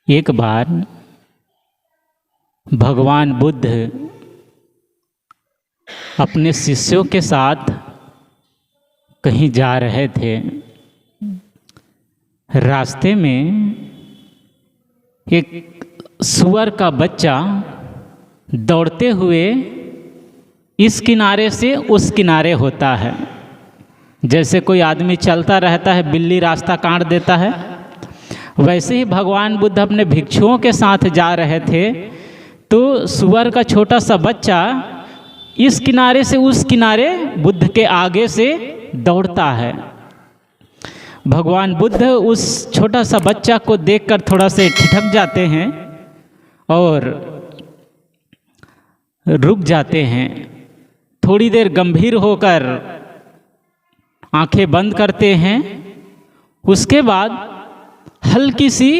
एक बार भगवान बुद्ध अपने शिष्यों के साथ कहीं जा रहे थे। रास्ते में एक सूअर का बच्चा दौड़ते हुए इस किनारे से उस किनारे होता है। जैसे कोई आदमी चलता रहता है, बिल्ली रास्ता काट देता है, वैसे ही भगवान बुद्ध अपने भिक्षुओं के साथ जा रहे थे तो सूअर का छोटा सा बच्चा इस किनारे से उस किनारे बुद्ध के आगे से दौड़ता है। भगवान बुद्ध उस छोटा सा बच्चा को देखकर थोड़ा से ठिठक जाते हैं और रुक जाते हैं। थोड़ी देर गंभीर होकर आंखें बंद करते हैं। उसके बाद हल्की सी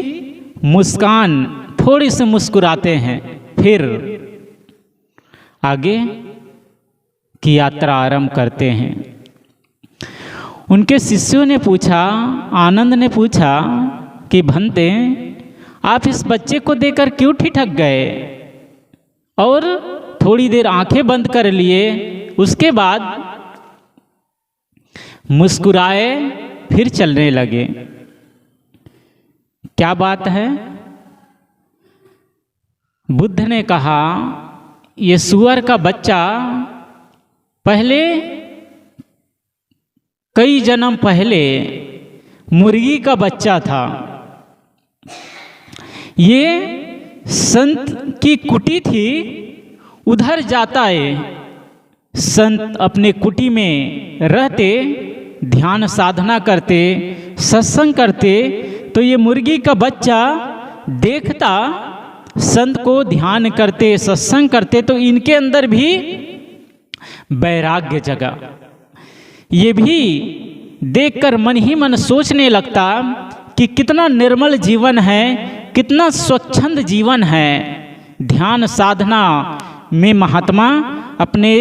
मुस्कान, थोड़ी सी मुस्कुराते हैं, फिर आगे की यात्रा आरंभ करते हैं। उनके शिष्यों ने पूछा, आनंद ने पूछा कि भंते, आप इस बच्चे को देखकर क्यों ठिठक गए और थोड़ी देर आंखें बंद कर लिए, उसके बाद मुस्कुराए, फिर चलने लगे। क्या बात है? बुद्ध ने कहा, ये सूअर का बच्चा पहले कई जन्म पहले मुर्गी का बच्चा था। ये संत की कुटी थी, उधर जाता है। संत अपने कुटी में रहते, ध्यान साधना करते, सत्संग करते, तो ये मुर्गी का बच्चा देखता संत को ध्यान करते, सत्संग करते, तो इनके अंदर भी वैराग्य जगा। ये भी देखकर मन ही मन सोचने लगता कि कितना निर्मल जीवन है, कितना स्वच्छंद जीवन है। ध्यान साधना में महात्मा अपने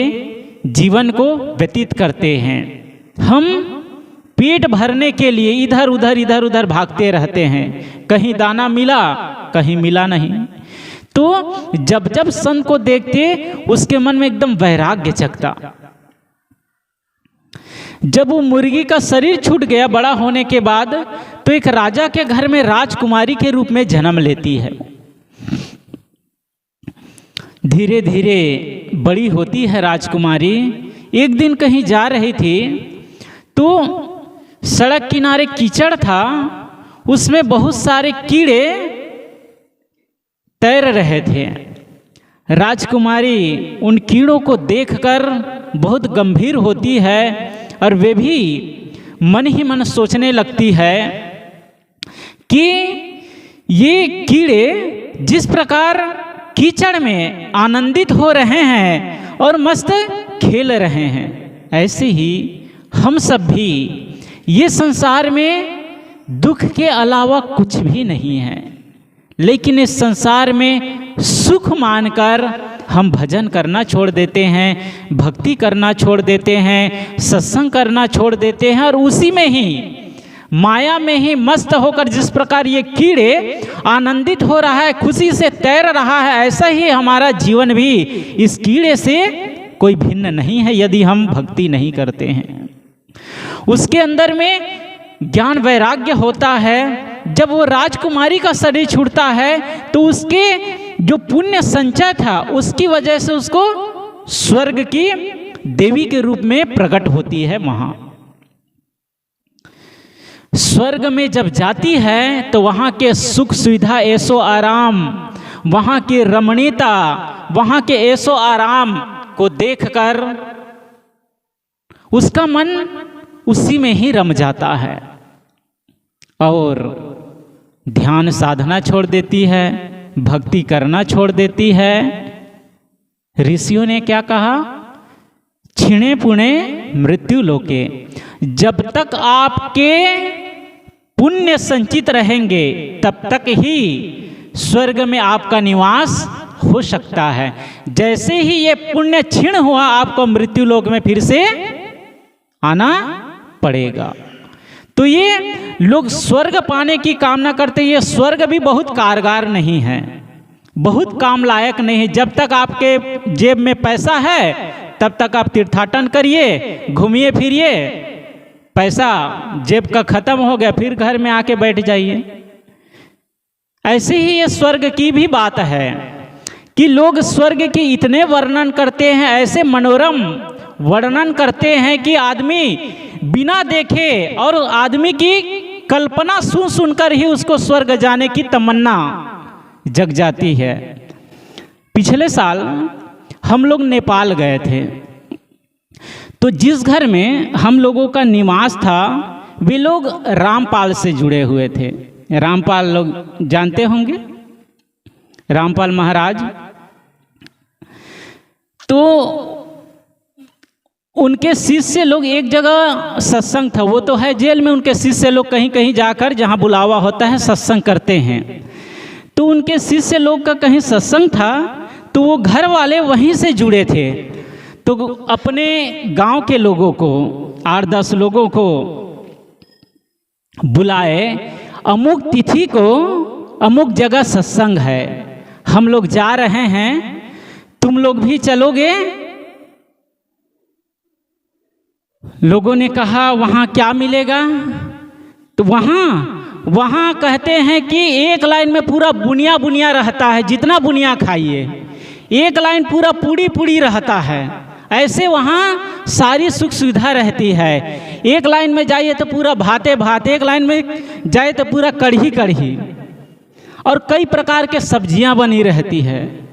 जीवन को व्यतीत करते हैं। हम पेट भरने के लिए इधर उधर भागते रहते हैं। कहीं दाना मिला, कहीं मिला नहीं। तो जब जब संत को देखते, उसके मन में एकदम वैराग्य जगता। जब वो मुर्गी का शरीर छूट गया बड़ा होने के बाद, तो एक राजा के घर में राजकुमारी के रूप में जन्म लेती है। धीरे धीरे बड़ी होती है राजकुमारी। एक दिन कहीं जा रही थी तो सड़क किनारे कीचड़ था, उसमें बहुत सारे कीड़े तैर रहे थे। राजकुमारी उन कीड़ों को देखकर बहुत गंभीर होती है और वे भी मन ही मन सोचने लगती है कि ये कीड़े जिस प्रकार कीचड़ में आनंदित हो रहे हैं और मस्त खेल रहे हैं, ऐसे ही हम सब भी ये संसार में दुख के अलावा कुछ भी नहीं है, लेकिन इस संसार में सुख मानकर हम भजन करना छोड़ देते हैं, भक्ति करना छोड़ देते हैं, सत्संग करना छोड़ देते हैं और उसी में ही माया में ही मस्त होकर जिस प्रकार ये कीड़े आनंदित हो रहा है, खुशी से तैर रहा है, ऐसा ही हमारा जीवन भी इस कीड़े से कोई भिन्न नहीं है यदि हम भक्ति नहीं करते हैं। उसके अंदर में ज्ञान वैराग्य होता है। जब वो राजकुमारी का शरीर छूटता है तो उसके जो पुण्य संचय था उसकी वजह से उसको स्वर्ग की देवी के रूप में प्रकट होती है। वहां स्वर्ग में जब जाती है तो वहां के सुख सुविधा, ऐशो आराम, वहां की रमणीयता, वहां के ऐशो आराम को देखकर उसका मन उसी में ही रम जाता है और ध्यान साधना छोड़ देती है, भक्ति करना छोड़ देती है। ऋषियों ने क्या कहा? क्षीणे पुणे मृत्यु लोके। जब तक आपके पुण्य संचित रहेंगे तब तक ही स्वर्ग में आपका निवास हो सकता है। जैसे ही ये पुण्य क्षीण हुआ, आपको मृत्यु लोक में फिर से आना पड़ेगा। तो ये लोग स्वर्ग पाने की कामना करते हैं, ये स्वर्ग भी बहुत कारगर नहीं है, बहुत काम लायक नहीं है। जब तक आपके जेब में पैसा है तब तक आप तीर्थाटन करिए, घूमिए फिरिए, पैसा जेब का खत्म हो गया फिर घर में आके बैठ जाइए। ऐसे ही ये स्वर्ग की भी बात है कि लोग स्वर्ग की इतने वर्णन करते हैं, ऐसे मनोरम वर्णन करते हैं कि आदमी बिना देखे और आदमी की कल्पना सुन सुनकर ही उसको स्वर्ग जाने की तमन्ना जग जाती है। पिछले साल हम लोग नेपाल गए थे, तो जिस घर में हम लोगों का निवास था वे लोग रामपाल से जुड़े हुए थे। रामपाल लोग जानते होंगे, रामपाल महाराज। तो उनके शिष्य लोग एक जगह सत्संग था, वो तो है जेल में, उनके शिष्य लोग कहीं कहीं जाकर जहाँ बुलावा होता है सत्संग करते हैं। तो उनके शिष्य लोग का कहीं सत्संग था, तो वो घर वाले वहीं से जुड़े थे। तो अपने गांव के लोगों को 8-10 लोगों को बुलाए, अमुक तिथि को अमुक जगह सत्संग है, हम लोग जा रहे हैं, तुम लोग भी चलोगे? लोगों ने कहा वहाँ क्या मिलेगा? तो वहाँ कहते हैं कि एक लाइन में पूरा बुनिया बुनिया रहता है, जितना बुनिया खाइए, एक लाइन पूरा पूड़ी पूड़ी रहता है। ऐसे वहाँ सारी सुख सुविधा रहती है। एक लाइन में जाइए तो पूरा भाते भात, एक लाइन में जाए तो पूरा कढ़ी कढ़ी, और कई प्रकार के सब्जियां बनी रहती है।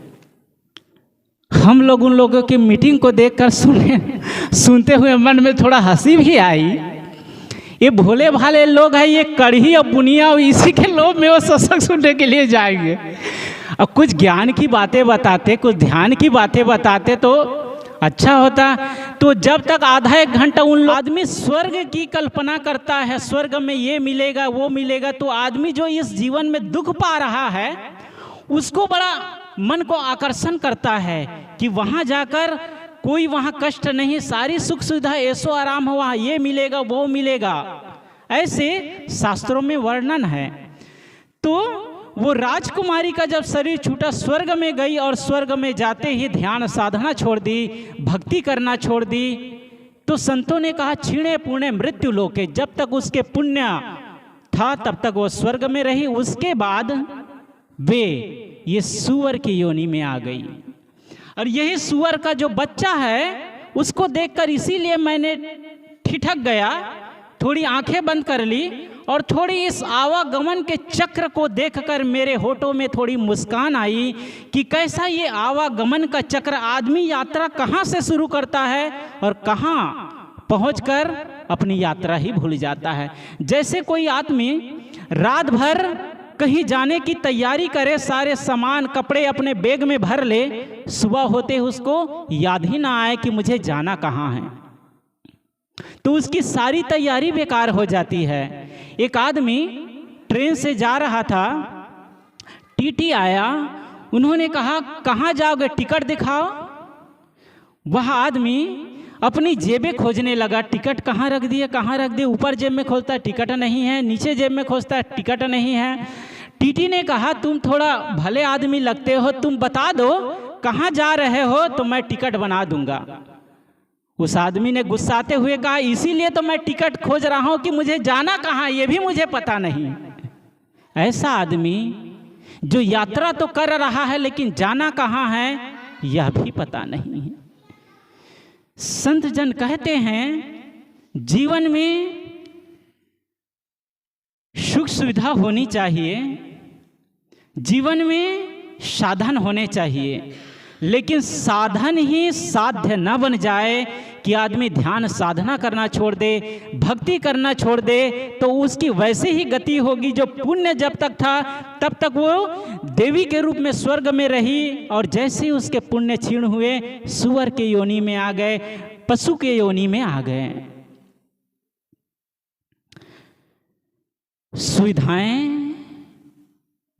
हम लोग उन लोगों की मीटिंग को देखकर सुनते हुए मन में थोड़ा हंसी भी आई। ये भोले भाले लोग हैं, ये कढ़ी और बुनिया और इसी के लोभ में वो सत्संग सुनने के लिए जाएंगे। अब कुछ ज्ञान की बातें बताते, कुछ ध्यान की बातें बताते तो अच्छा होता। तो जब तक आधा एक घंटा उन आदमी स्वर्ग की कल्पना करता है, स्वर्ग में ये मिलेगा वो मिलेगा, तो आदमी जो इस जीवन में दुख पा रहा है उसको बड़ा मन को आकर्षण करता है कि वहाँ जाकर कोई वहाँ कष्ट नहीं, सारी सुख सुविधा ऐसो आराम हो, वहाँ ये मिलेगा वो मिलेगा, ऐसे शास्त्रों में वर्णन है। तो वो राजकुमारी का जब शरीर छूटा, स्वर्ग में गई और स्वर्ग में जाते ही ध्यान साधना छोड़ दी, भक्ति करना छोड़ दी। तो संतों ने कहा क्षीणे पुण्य मृत्यु लोके, जब तक उसके पुण्य था तब तक वो स्वर्ग में रही, उसके बाद वे ये सुअर की योनि में आ गई। और यही सुअर का जो बच्चा है उसको देखकर इसीलिए मैंने ठिठक गया, थोड़ी आंखें बंद कर ली और थोड़ी इस आवागमन के चक्र को देखकर मेरे होठों में थोड़ी मुस्कान आई कि कैसा ये आवागमन का चक्र, आदमी यात्रा कहाँ से शुरू करता है और कहाँ पहुंचकर अपनी यात्रा ही भूल जाता है। जैसे कोई आदमी रात भर कहीं जाने की तैयारी करे, सारे सामान कपड़े अपने बैग में भर ले, सुबह होते उसको याद ही ना आए कि मुझे जाना कहाँ है, तो उसकी सारी तैयारी बेकार हो जाती है। एक आदमी ट्रेन से जा रहा था, टीटी आया, उन्होंने कहा कहाँ जाओगे, टिकट दिखाओ। वह आदमी अपनी जेबें खोजने लगा, टिकट कहाँ रख दिए कहाँ रख दिए, ऊपर जेब में खोजता है टिकट नहीं है, नीचे जेब में खोजता है टिकट नहीं है। टीटी ने कहा तुम थोड़ा भले आदमी लगते हो, तुम बता दो कहाँ जा रहे हो तो मैं टिकट बना दूंगा। उस आदमी ने गुस्साते हुए कहा इसीलिए तो मैं टिकट खोज रहा हूं कि मुझे जाना कहाँ ये भी मुझे पता नहीं। ऐसा आदमी जो यात्रा तो कर रहा है लेकिन जाना कहाँ है यह भी पता नहीं है। संत जन कहते हैं जीवन में सुख सुविधा होनी चाहिए, जीवन में साधन होने चाहिए, लेकिन साधन ही साध्य न बन जाए कि आदमी ध्यान साधना करना छोड़ दे, भक्ति करना छोड़ दे, तो उसकी वैसे ही गति होगी जो पुण्य जब तक था तब तक वो देवी के रूप में स्वर्ग में रही, और जैसे ही उसके पुण्य क्षीण हुए सुअर के योनि में आ गए, पशु के योनि में आ गए। सुविधाएं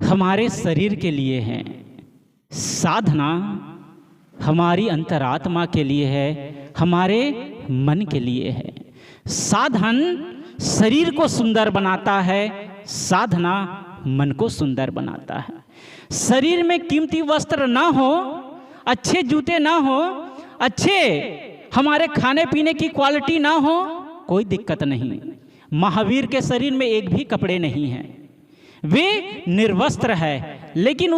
हमारे शरीर के लिए हैं, साधना हमारी अंतरात्मा के लिए है, हमारे मन के लिए है। साधन शरीर को सुंदर बनाता है, साधना मन को सुंदर बनाता है। शरीर में कीमती वस्त्र ना हो, अच्छे जूते ना हो, अच्छे हमारे खाने पीने की क्वालिटी ना हो, कोई दिक्कत नहीं। महावीर के शरीर में एक भी कपड़े नहीं हैं, वे निर्वस्त्र है, लेकिन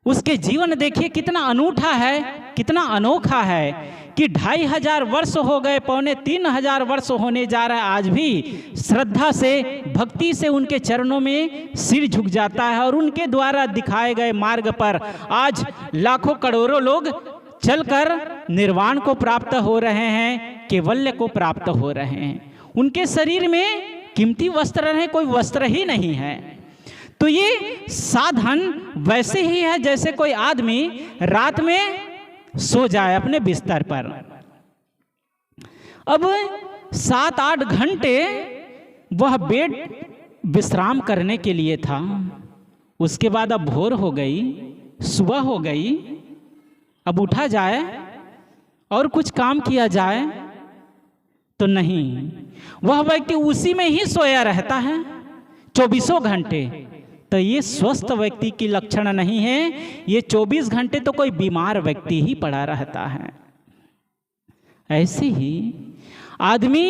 उसके जीवन देखिए कितना अनूठा है, कितना अनोखा है कि 2500 वर्ष हो गए, 2500 वर्ष होने जा रहा है, आज भी श्रद्धा से भक्ति से उनके चरणों में सिर झुक जाता है और उनके द्वारा दिखाए गए मार्ग पर आज लाखों करोड़ों लोग चलकर निर्वाण को प्राप्त हो रहे हैं, कैवल्य को प्राप्त हो रहे हैं। उनके शरीर में कीमती वस्त्र नहीं, कोई वस्त्र ही नहीं है। तो ये साधन वैसे ही है जैसे कोई आदमी रात में सो जाए अपने बिस्तर पर। अब 7-8 घंटे वह बेड विश्राम करने के लिए था, उसके बाद अब भोर हो गई, सुबह हो गई, अब उठा जाए और कुछ काम किया जाए तो नहीं, वह व्यक्ति उसी में ही सोया रहता है 24 घंटे। तो ये स्वस्थ व्यक्ति की लक्षण नहीं है, ये 24 घंटे तो कोई बीमार व्यक्ति ही पड़ा रहता है। ऐसे ही आदमी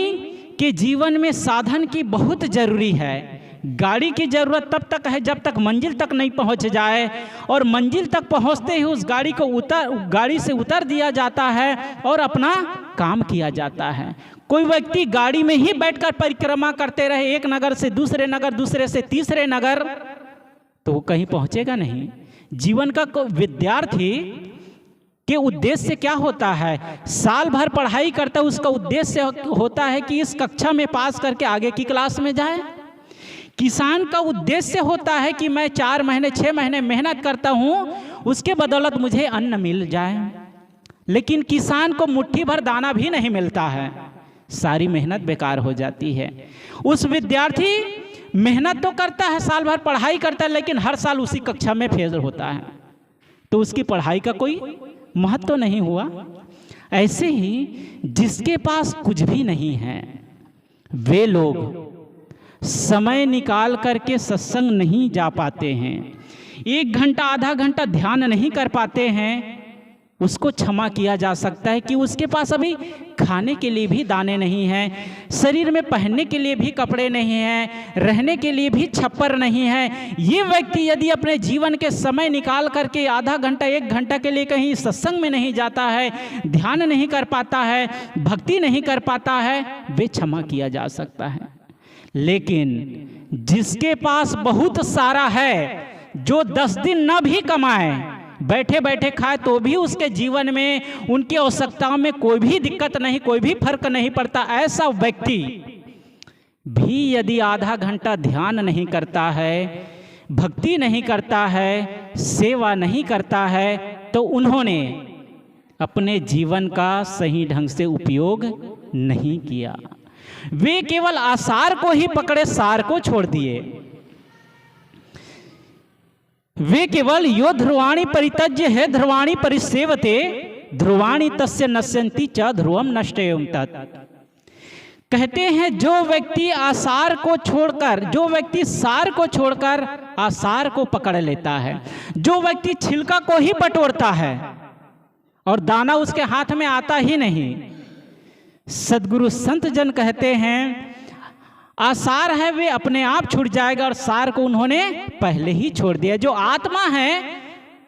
के जीवन में साधन की बहुत जरूरी है। गाड़ी की जरूरत तब तक है जब तक मंजिल तक नहीं पहुंच जाए, और मंजिल तक पहुंचते ही उस गाड़ी से उतर दिया जाता है और अपना काम किया जाता है। कोई व्यक्ति गाड़ी में ही बैठकर परिक्रमा करते रहे, एक नगर से दूसरे नगर, दूसरे से तीसरे नगर, तो वो कहीं पहुंचेगा नहीं। जीवन का विद्यार्थी के उद्देश्य क्या होता है? साल भर पढ़ाई करता है, उसका उद्देश्य होता है कि इस कक्षा में पास करके आगे की क्लास में जाए। किसान का उद्देश्य होता है कि मैं 4 महीने 6 महीने मेहनत करता हूँ, उसके बदौलत मुझे अन्न मिल जाए। लेकिन किसान को मुट्ठी भर दाना भी नहीं मिलता है, सारी मेहनत बेकार हो जाती है। उस विद्यार्थी मेहनत तो करता है, साल भर पढ़ाई करता है, लेकिन हर साल उसी कक्षा में फेल होता है, तो उसकी पढ़ाई का कोई महत्व तो नहीं हुआ। ऐसे ही जिसके पास कुछ भी नहीं है, वे लोग समय निकाल करके सत्संग नहीं जा पाते हैं, 1 घंटा आधा घंटा ध्यान नहीं कर पाते हैं, उसको क्षमा किया जा सकता है कि उसके पास अभी खाने के लिए भी दाने नहीं हैं, शरीर में पहनने के लिए भी कपड़े नहीं हैं, रहने के लिए भी छप्पर नहीं है। ये व्यक्ति यदि अपने जीवन के समय निकाल करके आधा घंटा 1 घंटा के लिए कहीं सत्संग में नहीं जाता है, ध्यान नहीं कर पाता है, भक्ति नहीं कर पाता है, वे क्षमा किया जा सकता है। लेकिन जिसके पास बहुत सारा है, जो 10 दिन न भी कमाए, बैठे बैठे खाए, तो भी उसके जीवन में उनकी आवश्यकताओं में कोई भी दिक्कत नहीं, कोई भी फर्क नहीं पड़ता, ऐसा व्यक्ति भी यदि आधा घंटा ध्यान नहीं करता है, भक्ति नहीं करता है, सेवा नहीं करता है, तो उन्होंने अपने जीवन का सही ढंग से उपयोग नहीं किया। वे केवल आसार को ही पकड़े, सार को छोड़ दिए। वे केवल यो ध्रुवाणी परित्यज्य है ध्रुवाणी परिसेवते ध्रुवाणी तस्य नश्यन्ति च ध्रुवम नष्टेयम तत्। कहते हैं जो व्यक्ति आसार को छोड़कर, जो व्यक्ति सार को छोड़कर आसार को पकड़ लेता है, जो व्यक्ति छिलका को ही बटोरता है और दाना उसके हाथ में आता ही नहीं, सदगुरु संत जन कहते हैं आसार है वे अपने आप छूट जाएगा और सार को उन्होंने पहले ही छोड़ दिया। जो आत्मा है,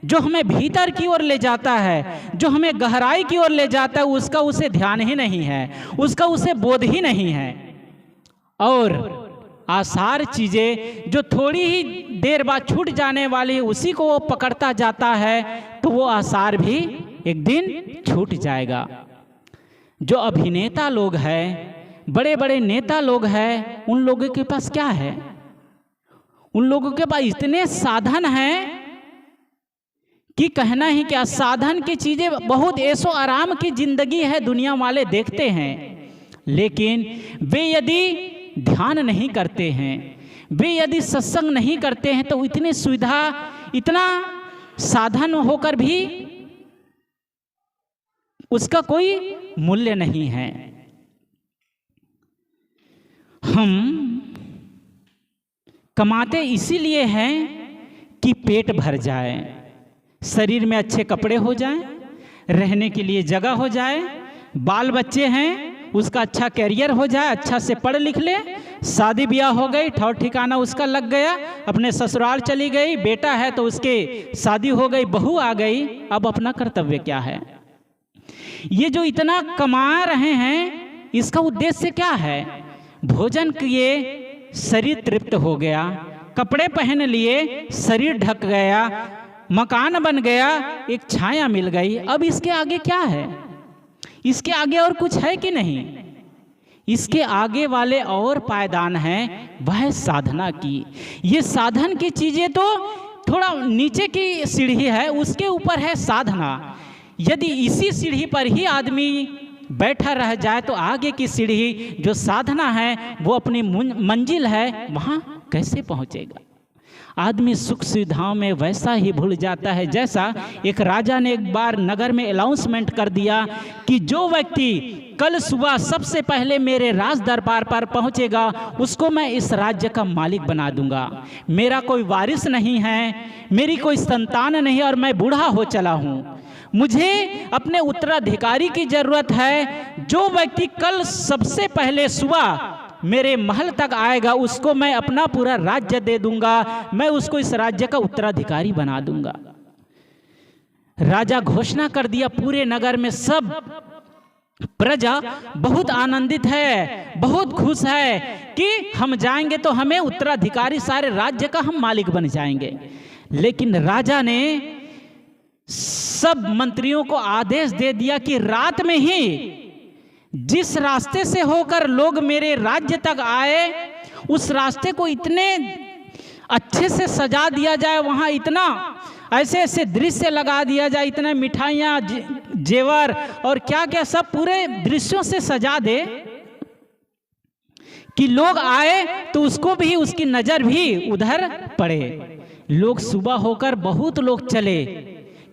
जो हमें भीतर की ओर ले जाता है, जो हमें गहराई की ओर ले जाता है, उसका उसे ध्यान ही नहीं है, उसका उसे बोध ही नहीं है। और आसार चीजें जो थोड़ी ही देर बाद छूट जाने वाली, उसी को वो पकड़ता जाता है, तो वो आसार भी एक दिन छूट जाएगा। जो अभिनेता लोग हैं, बड़े बड़े नेता लोग हैं, उन लोगों के पास क्या है? उन लोगों के पास इतने साधन हैं कि कहना ही क्या। साधन की चीजें बहुत ऐसो आराम की जिंदगी है, दुनिया वाले देखते हैं, लेकिन वे यदि ध्यान नहीं करते हैं, वे यदि सत्संग नहीं करते हैं, तो इतनी सुविधा, इतना साधन होकर भी उसका कोई मूल्य नहीं है। हम कमाते इसीलिए हैं कि पेट भर जाए, शरीर में अच्छे कपड़े हो जाएं, रहने के लिए जगह हो जाए, बाल बच्चे हैं उसका अच्छा कैरियर हो जाए, अच्छा से पढ़ लिख ले, शादी ब्याह हो गई, ठौर ठिकाना उसका लग गया, अपने ससुराल चली गई, बेटा है तो उसके शादी हो गई, बहू आ गई। अब अपना कर्तव्य क्या है? ये जो इतना कमा रहे हैं इसका उद्देश्य क्या है? भोजन किए, शरीर तृप्त हो गया, कपड़े पहन लिए, शरीर ढक गया, मकान बन गया, एक छाया मिल गई। अब इसके आगे क्या है? इसके आगे और कुछ है कि नहीं? इसके आगे वाले और पायदान हैं, वह साधना की। ये साधन की चीजें तो थोड़ा नीचे की सीढ़ी है, उसके ऊपर है साधना। यदि इसी सीढ़ी पर ही आदमी बैठा रह जाए तो आगे की सीढ़ी जो साधना है वो अपनी मंजिल है, वहाँ कैसे पहुँचेगा? आदमी सुख सुविधाओं में वैसा ही भूल जाता है जैसा एक राजा ने एक बार नगर में अनाउंसमेंट कर दिया कि जो व्यक्ति कल सुबह सबसे पहले मेरे राज दरबार पर पहुंचेगा उसको मैं इस राज्य का मालिक बना दूंगा। मेरा कोई वारिस नहीं है, मेरी कोई संतान नहीं और मैं बूढ़ा हो चला हूँ, मुझे अपने उत्तराधिकारी की जरूरत है। जो व्यक्ति कल सबसे पहले सुबह मेरे महल तक आएगा उसको मैं अपना पूरा राज्य दे दूंगा, मैं उसको इस राज्य का उत्तराधिकारी बना दूंगा। राजा घोषणा कर दिया, पूरे नगर में सब प्रजा बहुत आनंदित है, बहुत खुश है कि हम जाएंगे तो हमें उत्तराधिकारी, सारे राज्य का हम मालिक बन जाएंगे। लेकिन राजा ने सब मंत्रियों को आदेश दे दिया कि रात में ही जिस रास्ते से होकर लोग मेरे राज्य तक आए उस रास्ते को इतने अच्छे से सजा दिया जाए, वहाँ इतना ऐसे ऐसे दृश्य लगा दिया जाए, इतने मिठाइयाँ, जेवर और क्या क्या सब पूरे दृश्यों से सजा दे कि लोग आए तो उसको भी, उसकी नज़र भी उधर पड़े। लोग सुबह होकर बहुत लोग चले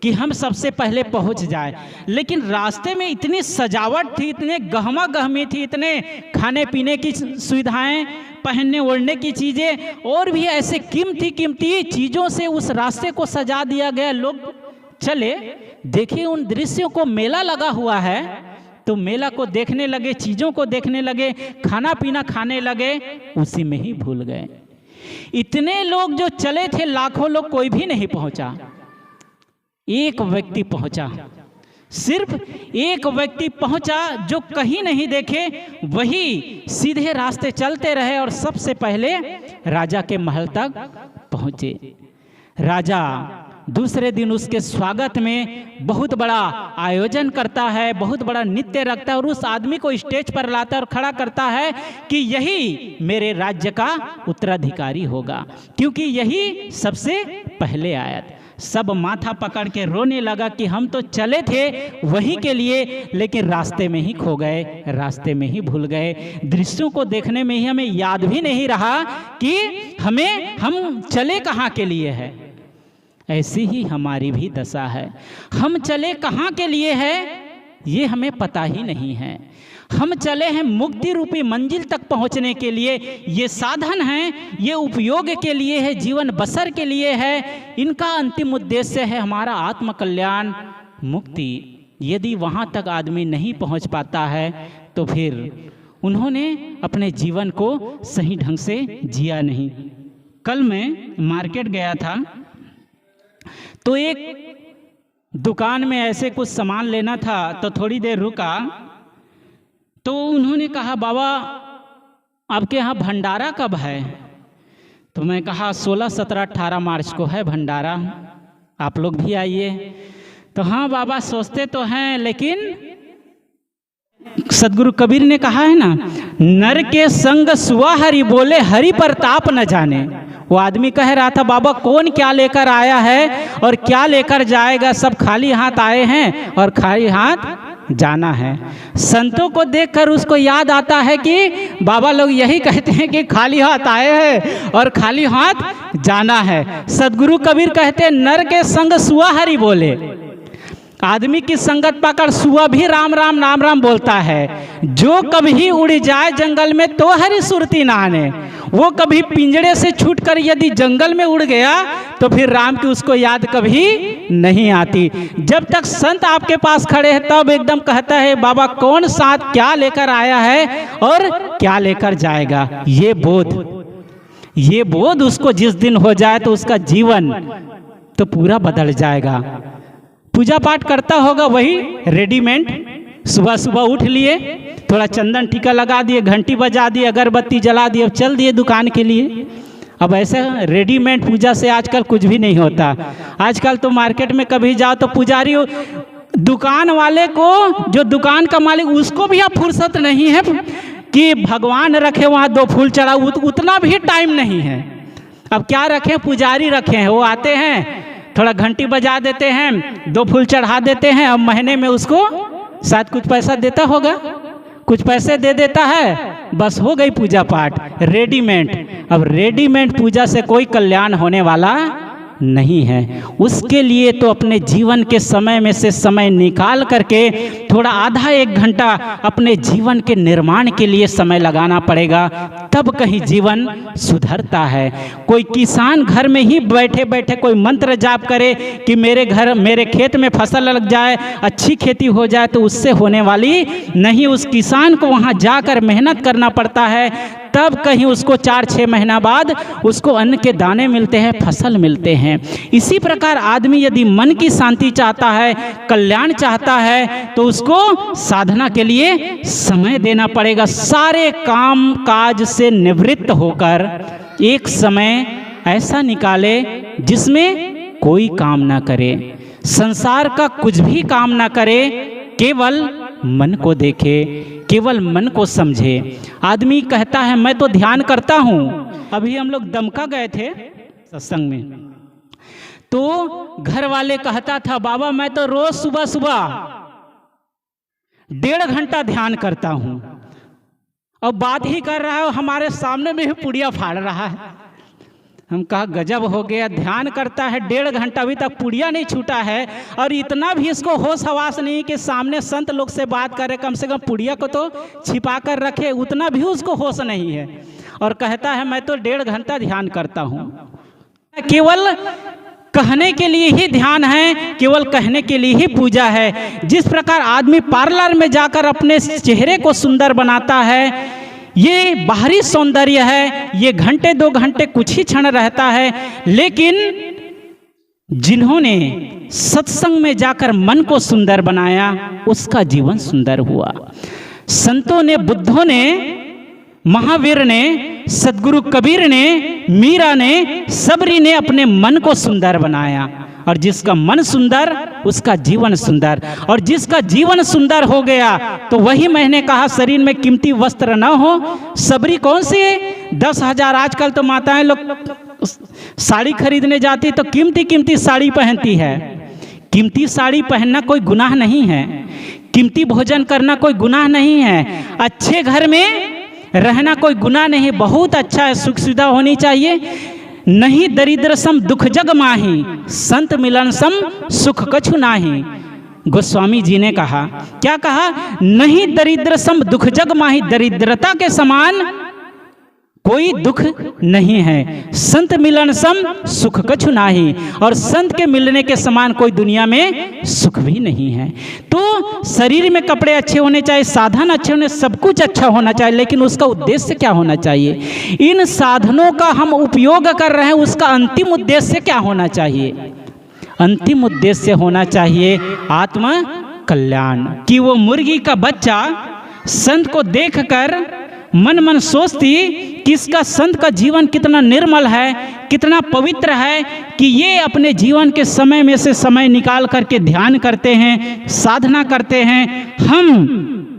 कि हम सबसे पहले पहुंच जाए, लेकिन रास्ते में इतनी सजावट थी, इतने गहमा गहमी थी, इतने खाने पीने की सुविधाएं, पहनने ओढ़ने की चीज़ें और भी ऐसे कीमती कीमती चीज़ों से उस रास्ते को सजा दिया गया। लोग चले, देखिए उन दृश्यों को, मेला लगा हुआ है तो मेला को देखने लगे, चीज़ों को देखने लगे, खाना पीना खाने लगे, उसी में ही भूल गए। इतने लोग जो चले थे, लाखों लोग, कोई भी नहीं पहुंचा। एक व्यक्ति पहुंचा, सिर्फ एक व्यक्ति पहुंचा जो कहीं नहीं देखे, वही सीधे रास्ते चलते रहे और सबसे पहले राजा के महल तक पहुंचे। राजा दूसरे दिन उसके स्वागत में बहुत बड़ा आयोजन करता है, बहुत बड़ा नृत्य रखता है और उस आदमी को स्टेज पर लाता है और खड़ा करता है कि यही मेरे राज्य का उत्तराधिकारी होगा, क्योंकि यही सबसे पहले आया था। सब माथा पकड़ के रोने लगा कि हम तो चले थे वहीं के लिए, लेकिन रास्ते में ही खो गए, रास्ते में ही भूल गए, दृश्यों को देखने में ही हमें याद भी नहीं रहा कि हम चले कहाँ के लिए है। ऐसी ही हमारी भी दशा है, हम चले कहाँ के लिए है ये हमें पता ही नहीं है। हम चले हैं मुक्ति रूपी मंजिल तक पहुंचने के लिए, ये साधन हैं, ये उपयोग के लिए है, जीवन बसर के लिए है, इनका अंतिम उद्देश्य है हमारा आत्मकल्याण, मुक्ति। यदि वहाँ तक आदमी नहीं पहुँच पाता है तो फिर उन्होंने अपने जीवन को सही ढंग से जिया नहीं। कल मैं मार्केट गया था तो एक दुकान में ऐसे कुछ सामान लेना था, तो थोड़ी देर रुका तो उन्होंने कहा, बाबा आपके यहाँ भंडारा कब है? तो मैं कहा 16, 17, 18 मार्च को है भंडारा, आप लोग भी आइए। तो हाँ बाबा सोचते तो हैं, लेकिन सदगुरु कबीर ने कहा है ना, नर के संग सुआ हरि बोले, हरि प्रताप न जाने। वो आदमी कह रहा था, बाबा कौन क्या लेकर आया है और क्या लेकर जाएगा, सब खाली हाथ आए हैं और खाली हाथ जाना है। संतों को देखकर उसको याद आता है कि बाबा लोग यही कहते हैं कि खाली हाथ आए हैं और खाली हाथ जाना है। सदगुरु कबीर कहते हैं, नर के संग सुआ हरि बोले। आदमी की संगत पाकर सुअर भी राम राम नाम राम बोलता है। जो कभी उड़ जाए जंगल में तो हरी सुरती नाने, वो कभी पिंजड़े से छूटकर यदि जंगल में उड़ गया तो फिर राम की उसको याद कभी नहीं आती। जब तक संत आपके पास खड़े हैं तब एकदम कहता है बाबा कौन साथ क्या लेकर आया है और क्या लेकर जाएगा। ये बोध उसको जिस दिन हो जाए तो उसका जीवन तो पूरा बदल जाएगा। पूजा पाठ करता होगा वही रेडीमेड, सुबह सुबह उठ लिए, थोड़ा चंदन टीका लगा दिए, घंटी बजा दिए, अगरबत्ती जला दिए, चल दिए दुकान के लिए। अब ऐसे रेडीमेड पूजा से आजकल कुछ भी नहीं होता। आजकल तो मार्केट में कभी जाओ तो पुजारी, दुकान वाले को, जो दुकान का मालिक, उसको भी अब फुर्सत नहीं है कि भगवान रखे वहाँ 2 फूल चढ़ा, उतना भी टाइम नहीं है। अब क्या रखें, पुजारी रखे हैं, वो आते हैं थोड़ा घंटी बजा देते हैं, 2 फूल चढ़ा देते हैं, अब महीने में उसको शायद कुछ पैसा देता होगा, कुछ पैसे दे देता है, बस हो गई पूजा पाठ रेडीमेड। अब रेडीमेड पूजा से कोई कल्याण होने वाला नहीं है। उसके लिए तो अपने जीवन के समय में से समय निकाल करके थोड़ा आधा 1 घंटा अपने जीवन के निर्माण के लिए समय लगाना पड़ेगा, तब कहीं जीवन सुधरता है। कोई किसान घर में ही बैठे बैठे कोई मंत्र जाप करे कि मेरे खेत में फसल लग जाए, अच्छी खेती हो जाए, तो उससे होने वाली नहीं। उस किसान को वहाँ जाकर मेहनत करना पड़ता है, तब कहीं उसको 4-6 महीना बाद उसको अन्न के दाने मिलते हैं, फसल मिलते हैं। इसी प्रकार आदमी यदि मन की शांति चाहता है, कल्याण चाहता है, तो उसको साधना के लिए समय देना पड़ेगा। सारे काम काज से निवृत्त होकर एक समय ऐसा निकाले जिसमें कोई काम ना करे, संसार का कुछ भी काम ना करे, केवल मन को देखे, केवल मन को समझे। आदमी कहता है मैं तो ध्यान करता हूँ। अभी हम लोग दमका गए थे सत्संग में, तो घर वाले कहता था बाबा मैं तो रोज सुबह सुबह 1.5 घंटा ध्यान करता हूँ। अब बात ही कर रहा है, हमारे सामने में ही पुड़िया फाड़ रहा है। हम कहा गजब हो गया, ध्यान करता है 1.5 घंटा, अभी तक पुड़िया नहीं छूटा है, और इतना भी इसको होश हवास नहीं कि सामने संत लोग से बात करे, कम से कम पुड़िया को तो छिपा कर रखे, उतना भी उसको होश नहीं है, और कहता है मैं तो 1.5 घंटा ध्यान करता हूँ। केवल कहने के लिए ही ध्यान है, केवल कहने के लिए ही पूजा है। जिस प्रकार आदमी पार्लर में जाकर अपने चेहरे को सुंदर बनाता है, ये बाहरी सौंदर्य है, ये घंटे 2 घंटे कुछ ही क्षण रहता है, लेकिन जिन्होंने सत्संग में जाकर मन को सुंदर बनाया उसका जीवन सुंदर हुआ। संतों ने, बुद्धों ने, महावीर ने, सदगुरु कबीर ने, मीरा ने, सबरी ने अपने मन को सुंदर बनाया, और जिसका मन सुंदर उसका जीवन सुंदर, और जिसका जीवन सुंदर हो गया तो वही मैंने कहा शरीर में कीमती वस्त्र न हो। सबरी कौन सी है? 10,000 आजकल तो माताएं लोग साड़ी खरीदने जाती तो कीमती कीमती साड़ी पहनती है। कीमती साड़ी पहनना कोई गुनाह नहीं है, कीमती भोजन करना कोई गुनाह नहीं है, अच्छे घर में रहना कोई गुनाह नहीं, बहुत अच्छा है, सुख सुविधा होनी चाहिए। नहीं दरिद्र सम दुख जग माही, संत मिलन सम सुख कछु नाही। गोस्वामी जी ने कहा, क्या कहा? नहीं दरिद्र सम दुख जग माही, दरिद्रता के समान कोई दुख नहीं है। संत मिलन सम सुख कछु नाही, और संत के मिलने के समान कोई दुनिया में सुख भी नहीं है। तो शरीर में कपड़े अच्छे होने चाहिए, साधन अच्छे होने, सब कुछ अच्छा होना चाहिए, लेकिन उसका उद्देश्य क्या होना चाहिए? इन साधनों का हम उपयोग कर रहे हैं, उसका अंतिम उद्देश्य क्या होना चाहिए? अंतिम उद्देश्य होना चाहिए आत्म कल्याण। कि वो मुर्गी का बच्चा संत को देखकर मन मन सोचती कि इसका संत का जीवन कितना निर्मल है, कितना पवित्र है, कि ये अपने जीवन के समय में से समय निकाल करके ध्यान करते हैं, साधना करते हैं। हम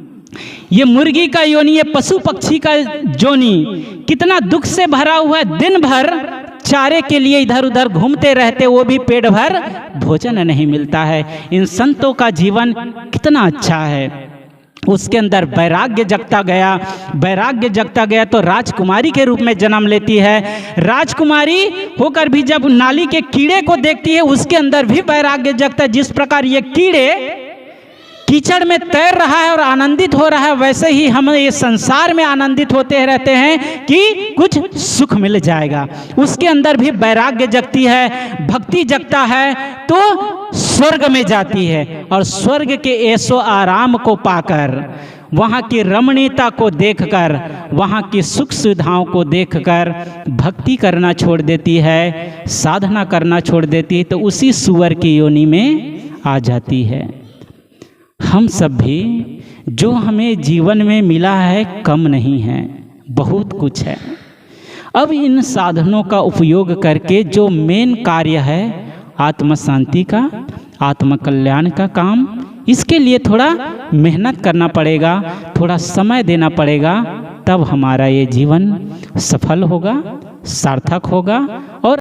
ये मुर्गी का योनि, ये पशु पक्षी का जोनी कितना दुख से भरा हुआ है, दिन भर चारे के लिए इधर उधर घूमते रहते, वो भी पेट भर भोजन नहीं मिलता है। इन संतों का जीवन कितना अच्छा है। उसके अंदर वैराग्य जगता गया तो राजकुमारी के रूप में जन्म लेती है। राजकुमारी होकर भी जब नाली के कीड़े को देखती है, उसके अंदर भी वैराग्य जगता है। जिस प्रकार ये कीड़े कीचड़ में तैर रहा है और आनंदित हो रहा है, वैसे ही हम ये संसार में आनंदित होते रहते हैं कि कुछ सुख मिल जाएगा। उसके अंदर भी वैराग्य जगती है, भक्ति जगता है, तो स्वर्ग में जाती है और स्वर्ग के ऐशो आराम को पाकर, वहाँ की रमणीयता को देखकर, वहाँ की सुख सुविधाओं को देखकर भक्ति करना छोड़ देती है, साधना करना छोड़ देती है, तो उसी सुअर की योनि में आ जाती है। हम सब भी जो हमें जीवन में मिला है कम नहीं है, बहुत कुछ है। अब इन साधनों का उपयोग करके जो मेन कार्य है आत्म शांति का, आत्म कल्याण का काम, इसके लिए थोड़ा मेहनत करना पड़ेगा, थोड़ा समय देना पड़ेगा, तब हमारा ये जीवन सफल होगा, सार्थक होगा